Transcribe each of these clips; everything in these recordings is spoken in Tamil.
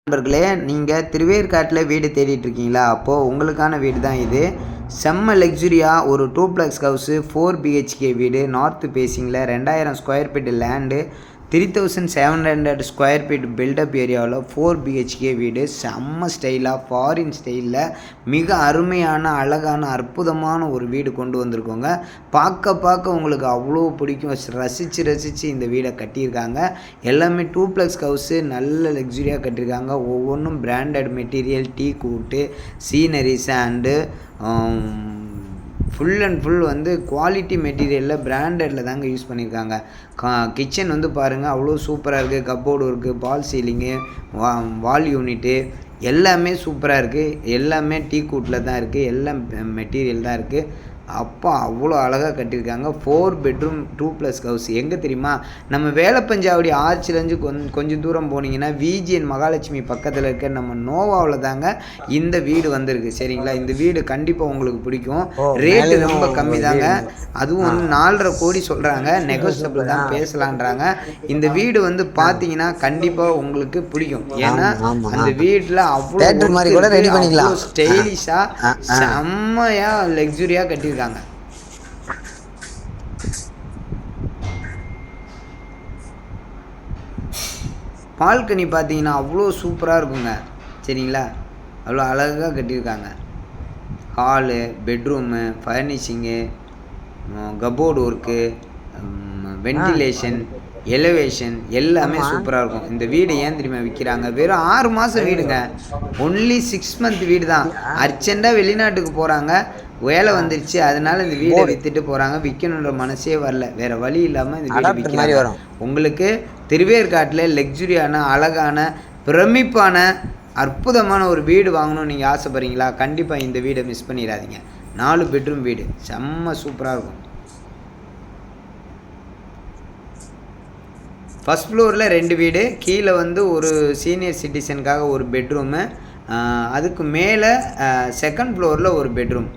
நண்பர்களே, நீங்கள் திருவேற்காட்டில் வீடு தேடிட்டு இருக்கீங்களா? அப்போது உங்களுக்கான வீடு தான் இது. செம்ம லக்ஸுரியாக ஒரு 2+ ஹவுஸு 4 BHK வீடு, நார்த் பேசிங்கில் 2000 square feet land, 3700 square feet buildup ஏரியாவில் 4 BHK வீடு. செம்ம ஸ்டைலாக ஃபாரின் ஸ்டைலில் மிக அருமையான அழகான அற்புதமான ஒரு வீடு கொண்டு வந்திருக்கோங்க. பார்க்க உங்களுக்கு அவ்வளோ பிடிக்கும். ரசித்து இந்த வீடை கட்டியிருக்காங்க. எல்லாமே 2+ ஹவுஸு நல்ல லக்ஸுரியாக கட்டியிருக்காங்க. ஒவ்வொன்றும் பிராண்டட் மெட்டீரியல், டீ கூட்டு, scenery sand, full and full வந்து குவாலிட்டி மெட்டீரியலில் பிராண்டடில் தாங்க யூஸ் பண்ணியிருக்காங்க. கிச்சன் வந்து பாருங்கள், அவ்வளோ சூப்பராக இருக்குது. கப்போர்டு இருக்குது, பால் சீலிங்கு, வால் யூனிட்டு எல்லாமே சூப்பராக இருக்குது. எல்லாமே டீ கூட்டில் தான் இருக்குது. எல்லாம் மெட்டீரியல் தான் இருக்குது. அப்போ அவ்வளோ அழகாக கட்டியிருக்காங்க. 4 பெட்ரூம் 2+ ஹவுஸ். எங்கே தெரியுமா? நம்ம வேலப்பஞ்சாவடி ஆர்ச்சிலேருந்து கொஞ்சம் தூரம் போனீங்கன்னா VGN மகாலட்சுமி பக்கத்தில் இருக்க நம்ம நோவாவில் தாங்க இந்த வீடு வந்திருக்கு. சரிங்களா? இந்த வீடு கண்டிப்பாக உங்களுக்கு பிடிக்கும். ரேட்டு ரொம்ப கம்மி தாங்க. அதுவும் வந்து 4.5 கோடி சொல்கிறாங்க. நெகோசியபிள் தான், பேசலான்றாங்க. இந்த வீடு வந்து பார்த்தீங்கன்னா கண்டிப்பாக உங்களுக்கு பிடிக்கும். ஏன்னா அந்த வீட்டில் அவ்வளோ ஸ்டைலிஷாக செம்மையாக லக்ஸுரியாக கட்டியிருக்காங்க. பால்கனி பார்த்தீங்கன்னா அவ்வளோ சூப்பராக இருக்குங்க. சரிங்களா? அவ்வளோ அழகாக கட்டியிருக்காங்க. Hall, bedroom, furnishing, cupboard work, ventilation, elevation எல்லாமே சூப்பராக இருக்கும். இந்த வீடு ஏன் தெரியுமா விற்கிறாங்க? வெறும் 6 மாதம் வீடுங்க. ஒன்லி 6 மந்த் வீடு தான். அர்ஜென்ட்டாக வெளிநாட்டுக்கு போகிறாங்க, வேலை வந்துருச்சு, அதனால இந்த வீடை விற்றுட்டு போகிறாங்க. விற்கணுன்ற மனசே வரல, வேறு வழி இல்லாமல் இந்த வீடு விற்கிறாங்க. உங்களுக்கு திருவேற்காட்டில் லக்ஸுரியான அழகான பிரமிப்பான அற்புதமான ஒரு வீடு வாங்கணும்னு நீங்கள் ஆசைப்படுறீங்களா? கண்டிப்பாக இந்த வீடை மிஸ் பண்ணிடாதீங்க. 4 பெட்ரூம் வீடு செம்ம சூப்பராக இருக்கும். ஃபஸ்ட் ஃப்ளோரில் 2 வீடு, கீழே வந்து ஒரு சீனியர் சிட்டிசனுக்காக ஒரு பெட்ரூமு, அதுக்கு மேலே செகண்ட் ஃப்ளோரில் ஒரு பெட்ரூம்.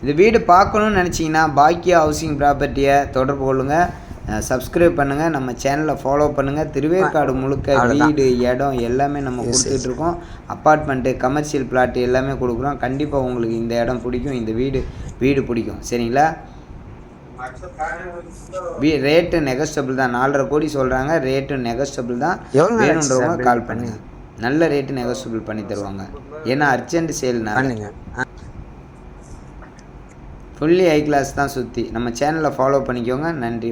இந்த வீடு பார்க்கணுன்னு நினச்சிங்கன்னா பாக்கியா ஹவுசிங் ப்ராப்பர்ட்டியை தொடர்பு கொள்ளுங்கள். சப்ஸ்கிரைப் பண்ணுங்கள், நம்ம சேனலை ஃபாலோ பண்ணுங்கள். திருவேற்காடு முழுக்க வீடு, இடம் எல்லாமே நம்ம கொடுத்துட்ருக்கோம். அப்பார்ட்மெண்ட்டு, கமர்ஷியல் பிளாட்டு எல்லாமே கொடுக்குறோம். கண்டிப்பாக உங்களுக்கு இந்த இடம் பிடிக்கும், இந்த வீடு பிடிக்கும். சரிங்களா? ரேட்டு நெகோசியபிள் தான். 4.5 கோடி சொல்கிறாங்க. ரேட்டு நெகோசியபிள் தான். வேணுன்றவங்க கால் பண்ணுங்கள். நல்ல ரேட்டு நெகோசியபிள் பண்ணி தருவாங்க. ஏன்னா அர்ஜென்ட் சேல்னால ஃபுல்லி ஹை கிளாஸ் தான் சுற்றி. நம்ம சேனலை ஃபாலோ பண்ணிக்கோங்க. நன்றி.